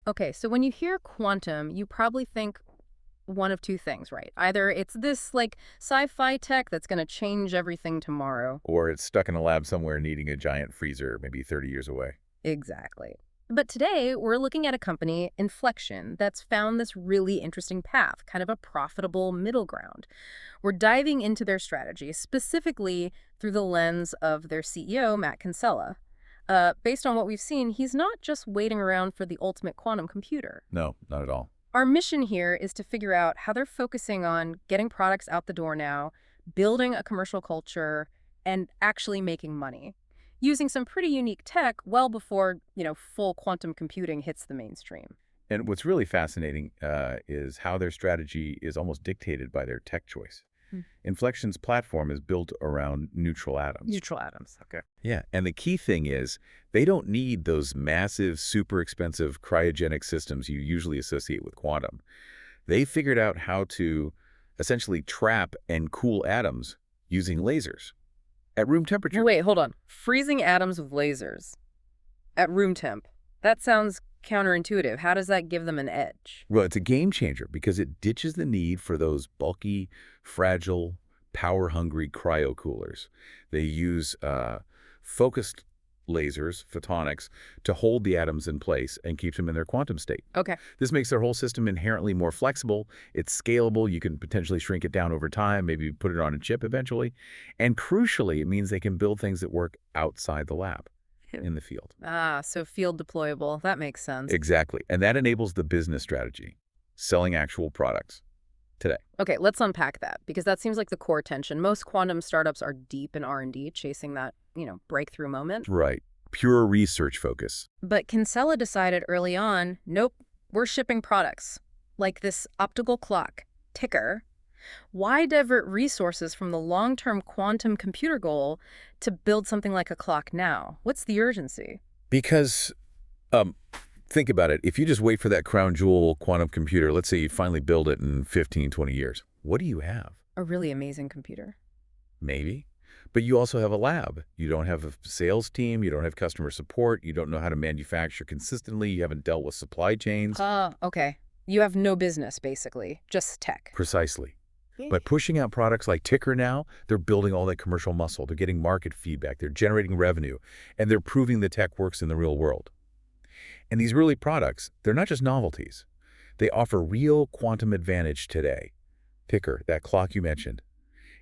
Okay, so when you hear quantum, you probably think one of two things, right? Either it's this like sci-fi tech that's going to change everything tomorrow. Or it's stuck in a lab somewhere needing a giant freezer maybe 30 years away. Exactly. But today, we're looking at a company, Infleqtion, that's found this really interesting path, kind of a profitable middle ground. We're diving into their strategy, specifically through the lens of their CEO, Matt Kinsella. Based on what we've seen, he's not just waiting around for the ultimate quantum computer. No, not at all. Our mission here is to figure out how they're focusing on getting products out the door now, building a commercial culture, and actually making money, using some pretty unique tech well before, full quantum computing hits the mainstream. And what's really fascinating is how their strategy is almost dictated by their tech choice. Hmm. Inflection's platform is built around neutral atoms. Neutral atoms. Okay. Yeah, and the key thing is they don't need those massive, super expensive cryogenic systems you usually associate with quantum. They figured out how to essentially trap and cool atoms using lasers at room temperature. Wait, hold on. Freezing atoms with lasers at room temp. That sounds counterintuitive. How does that give them an edge? Well, it's a game changer because it ditches the need for those bulky, fragile, power-hungry cryocoolers. They use focused lasers, photonics, to hold the atoms in place and keeps them in their quantum state. Okay. This makes their whole system inherently more flexible. It's scalable. You can potentially shrink it down over time, maybe put it on a chip eventually. And crucially, it means they can build things that work outside the lab, in the field. Ah, so field deployable. That makes sense. Exactly. And that enables the business strategy, selling actual products today. Okay, let's unpack that, because that seems like the core tension. Most quantum startups are deep in R&D, chasing that, breakthrough moment. Right. Pure research focus. But Kinsella decided early on, nope, we're shipping products, like this optical clock, ticker. Why divert resources from the long-term quantum computer goal to build something like a clock now? What's the urgency? Because, think about it. If you just wait for that crown jewel quantum computer, let's say you finally build it in 15, 20 years, what do you have? A really amazing computer. Maybe. But you also have a lab. You don't have a sales team. You don't have customer support. You don't know how to manufacture consistently. You haven't dealt with supply chains. Okay. You have no business, basically. Just tech. Precisely. But pushing out products like Ticker now, they're building all that commercial muscle. They're getting market feedback. They're generating revenue. And they're proving the tech works in the real world. And these early products, they're not just novelties. They offer real quantum advantage today. Ticker, that clock you mentioned.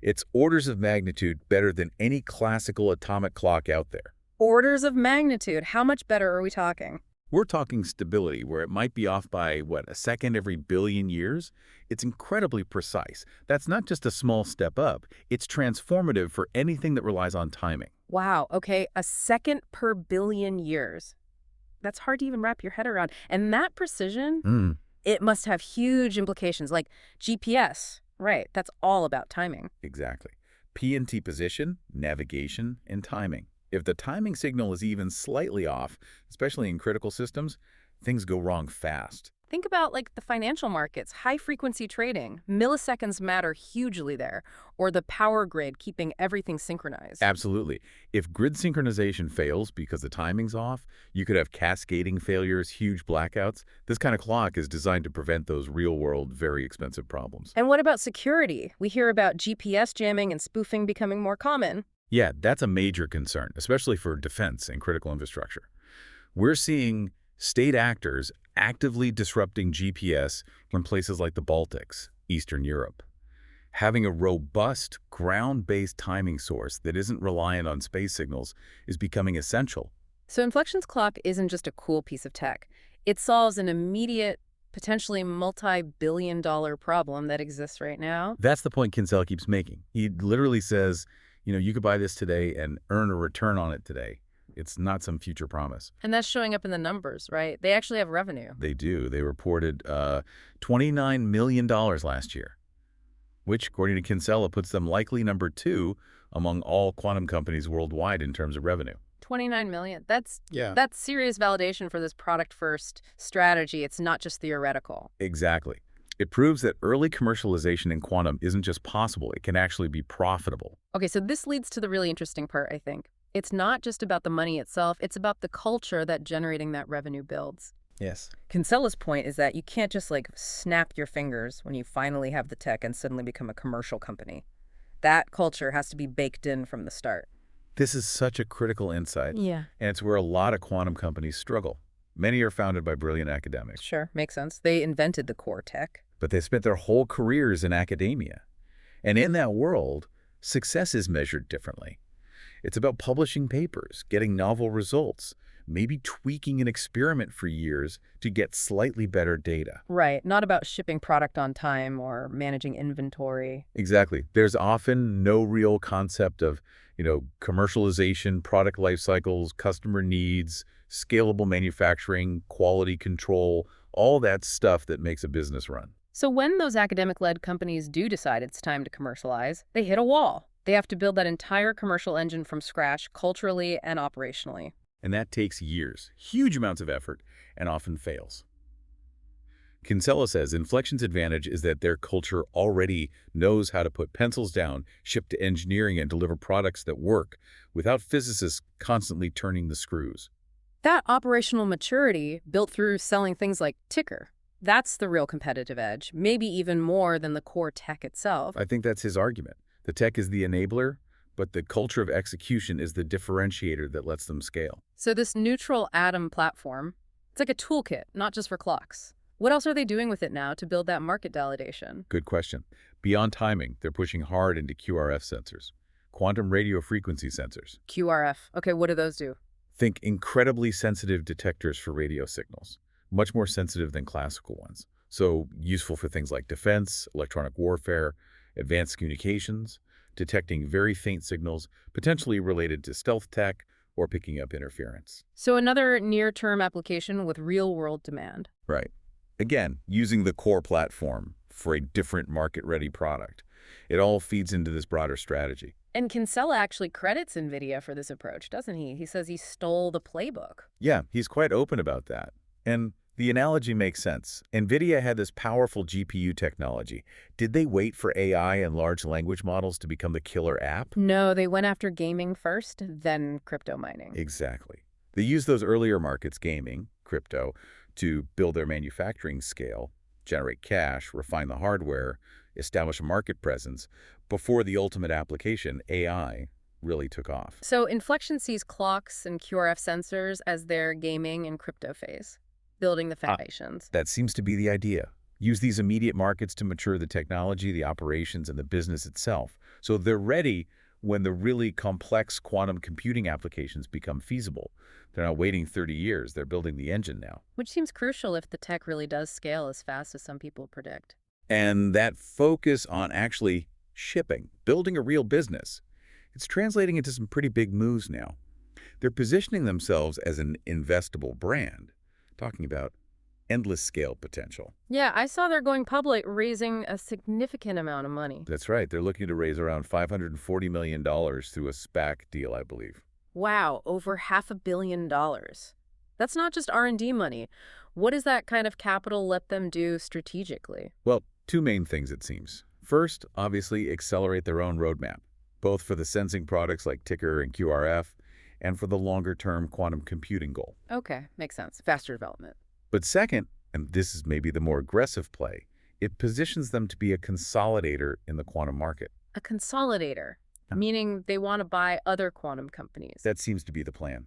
It's orders of magnitude better than any classical atomic clock out there. Orders of magnitude. How much better are we talking? We're talking stability, where it might be off by, a second every billion years? It's incredibly precise. That's not just a small step up. It's transformative for anything that relies on timing. Wow, okay, a second per billion years. That's hard to even wrap your head around. And that precision, it must have huge implications, like GPS. Right, that's all about timing. Exactly. P and T position, navigation, and timing. If the timing signal is even slightly off, especially in critical systems, things go wrong fast. Think about the financial markets, high-frequency trading. Milliseconds matter hugely there. Or the power grid, keeping everything synchronized. Absolutely. If grid synchronization fails because the timing's off, you could have cascading failures, huge blackouts. This kind of clock is designed to prevent those real-world, very expensive problems. And what about security? We hear about GPS jamming and spoofing becoming more common. Yeah, that's a major concern, especially for defense and critical infrastructure. We're seeing state actors actively disrupting GPS from places like the Baltics, Eastern Europe. Having a robust, ground-based timing source that isn't reliant on space signals is becoming essential. So Inflection's clock isn't just a cool piece of tech. It solves an immediate, potentially multi-billion-dollar problem that exists right now. That's the point Kinsella keeps making. He literally says, you could buy this today and earn a return on it today. It's not some future promise. And that's showing up in the numbers, right? They actually have revenue. They do. They reported $29 million last year, which, according to Kinsella, puts them likely number 2 among all quantum companies worldwide in terms of revenue. 29 million. That's Yeah. That's serious validation for this product-first strategy. It's not just theoretical. Exactly. It proves that early commercialization in quantum isn't just possible, it can actually be profitable. Okay, so this leads to the really interesting part, I think. It's not just about the money itself, it's about the culture that generating that revenue builds. Yes. Kinsella's point is that you can't just like snap your fingers when you finally have the tech and suddenly become a commercial company. That culture has to be baked in from the start. This is such a critical insight, Yeah. and it's where a lot of quantum companies struggle. Many are founded by brilliant academics, Sure, makes sense. They invented the core tech. but they spent their whole careers in academia. And in that world, success is measured differently. It's about publishing papers, getting novel results, maybe tweaking an experiment for years to get slightly better data. Right, not about shipping product on time or managing inventory. Exactly. There's often no real concept of, commercialization, product life cycles, customer needs, scalable manufacturing, quality control, all that stuff that makes a business run. So when those academic-led companies do decide it's time to commercialize, they hit a wall. They have to build that entire commercial engine from scratch, culturally and operationally. And that takes years, huge amounts of effort, and often fails. Kinsella says Infleqtion's advantage is that their culture already knows how to put pencils down, ship to engineering, and deliver products that work without physicists constantly turning the screws. That operational maturity, built through selling things like Ticker, that's the real competitive edge, maybe even more than the core tech itself. I think that's his argument. The tech is the enabler, but the culture of execution is the differentiator that lets them scale. So this neutral atom platform, it's like a toolkit, not just for clocks. What else are they doing with it now to build that market validation? Good question. Beyond timing, they're pushing hard into QRF sensors, quantum radio frequency sensors. QRF. Okay, what do those do? Think incredibly sensitive detectors for radio signals, much more sensitive than classical ones. So useful for things like defense, electronic warfare, advanced communications, detecting very faint signals, potentially related to stealth tech or picking up interference. So another near-term application with real-world demand. Right. Again, using the core platform for a different market-ready product. It all feeds into this broader strategy. And Kinsella actually credits NVIDIA for this approach, doesn't he? He says he stole the playbook. Yeah, he's quite open about that. And the analogy makes sense. NVIDIA had this powerful GPU technology. Did they wait for AI and large language models to become the killer app? No, they went after gaming first, then crypto mining. Exactly. They used those earlier markets, gaming, crypto, to build their manufacturing scale, generate cash, refine the hardware, establish a market presence, before the ultimate application, AI, really took off. So Infleqtion sees clocks and QRF sensors as their gaming and crypto phase, building the foundations. That seems to be the idea. Use these immediate markets to mature the technology, the operations, and the business itself. So they're ready when the really complex quantum computing applications become feasible. They're not waiting 30 years. They're building the engine now. Which seems crucial if the tech really does scale as fast as some people predict. And that focus on actually shipping, building a real business, it's translating into some pretty big moves now. They're positioning themselves as an investable brand, talking about endless scale potential. Yeah, I saw they're going public, raising a significant amount of money. That's right. They're looking to raise around $540 million through a SPAC deal, I believe. Wow, over $500 million. That's not just R&D money. What does that kind of capital let them do strategically? Well, two main things, it seems. First, obviously, accelerate their own roadmap, both for the sensing products like Ticker and QRF, and for the longer-term quantum computing goal. Okay, makes sense. Faster development. But second, and this is maybe the more aggressive play, it positions them to be a consolidator in the quantum market. A consolidator, meaning they want to buy other quantum companies. That seems to be the plan.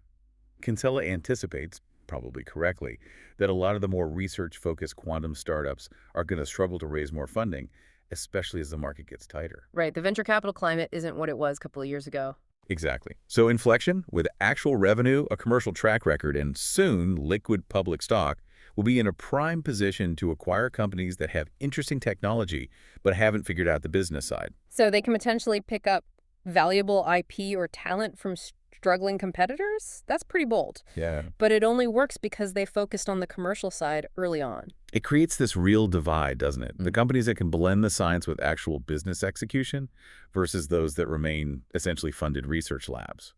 Kinsella anticipates, probably correctly, that a lot of the more research-focused quantum startups are going to struggle to raise more funding, especially as the market gets tighter. Right, the venture capital climate isn't what it was a couple of years ago. Exactly. So Infleqtion, with actual revenue, a commercial track record, and soon liquid public stock, will be in a prime position to acquire companies that have interesting technology but haven't figured out the business side. So they can potentially pick up valuable IP or talent from struggling competitors? That's pretty bold. Yeah. But it only works because they focused on the commercial side early on. It creates this real divide, doesn't it? The companies that can blend the science with actual business execution versus those that remain essentially funded research labs.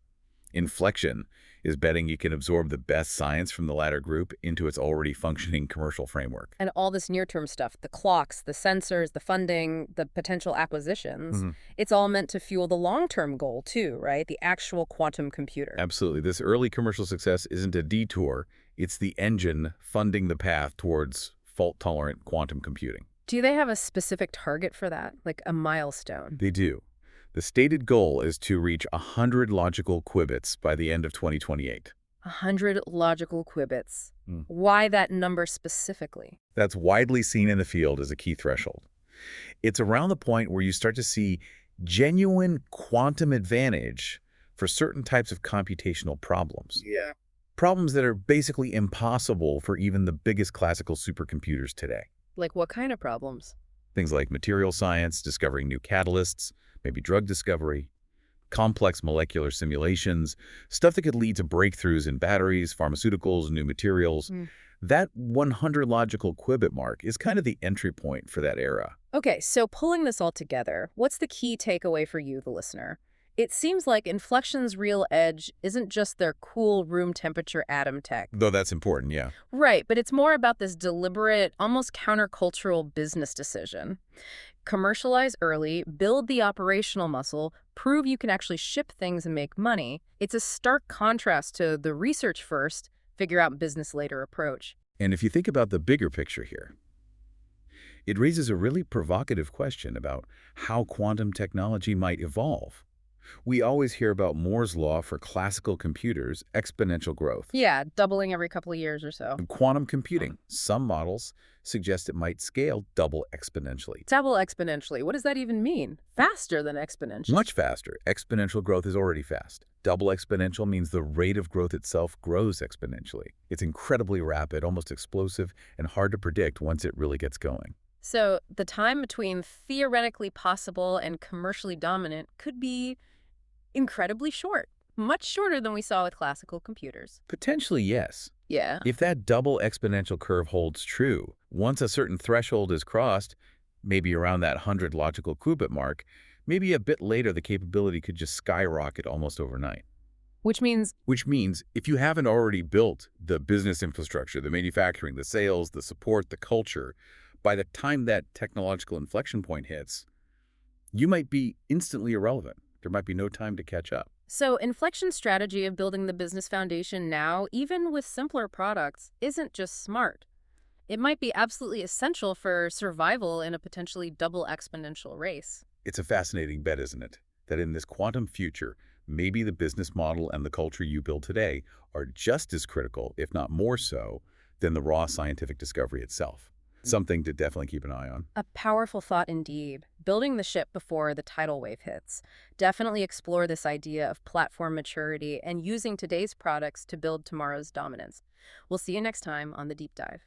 Infleqtion is betting you can absorb the best science from the latter group into its already functioning commercial framework. And all this near-term stuff, the clocks, the sensors, the funding, the potential acquisitions, it's all meant to fuel the long-term goal too, right? The actual quantum computer. Absolutely. This early commercial success isn't a detour. It's the engine funding the path towards fault-tolerant quantum computing. Do they have a specific target for that, like a milestone? They do. The stated goal is to reach 100 logical qubits by the end of 2028. 100 logical qubits. Mm. Why that number specifically? That's widely seen in the field as a key threshold. It's around the point where you start to see genuine quantum advantage for certain types of computational problems. Yeah. Problems that are basically impossible for even the biggest classical supercomputers today. Like what kind of problems? Things like material science, discovering new catalysts, maybe drug discovery, complex molecular simulations, stuff that could lead to breakthroughs in batteries, pharmaceuticals, new materials. That 100 logical qubit mark is kind of the entry point for that era. Okay, so pulling this all together, what's the key takeaway for you, the listener? It seems like Infleqtion's real edge isn't just their cool room temperature atom tech. Though that's important, yeah. Right, but it's more about this deliberate, almost countercultural business decision. Commercialize early, build the operational muscle, prove you can actually ship things and make money. It's a stark contrast to the research first, figure out business later approach. And if you think about the bigger picture here, it raises a really provocative question about how quantum technology might evolve. We always hear about Moore's law for classical computers, exponential growth. Yeah, doubling every couple of years or so. In quantum computing, some models suggest it might scale double exponentially. Double exponentially. What does that even mean? Faster than exponential. Much faster. Exponential growth is already fast. Double exponential means the rate of growth itself grows exponentially. It's incredibly rapid, almost explosive, and hard to predict once it really gets going. So the time between theoretically possible and commercially dominant could be incredibly short, much shorter than we saw with classical computers. Potentially, yes. Yeah. If that double exponential curve holds true, once a certain threshold is crossed, maybe around that 100 logical qubit mark, maybe a bit later the capability could just skyrocket almost overnight. Which means if you haven't already built the business infrastructure, the manufacturing, the sales, the support, the culture, by the time that technological inflection point hits, you might be instantly irrelevant. There might be no time to catch up. So Infleqtion's strategy of building the business foundation now, even with simpler products, isn't just smart. It might be absolutely essential for survival in a potentially double exponential race. It's a fascinating bet, isn't it? That in this quantum future, maybe the business model and the culture you build today are just as critical, if not more so, than the raw scientific discovery itself. Something to definitely keep an eye on. A powerful thought indeed. Building the ship before the tidal wave hits. Definitely explore this idea of platform maturity and using today's products to build tomorrow's dominance. We'll see you next time on The Deep Dive.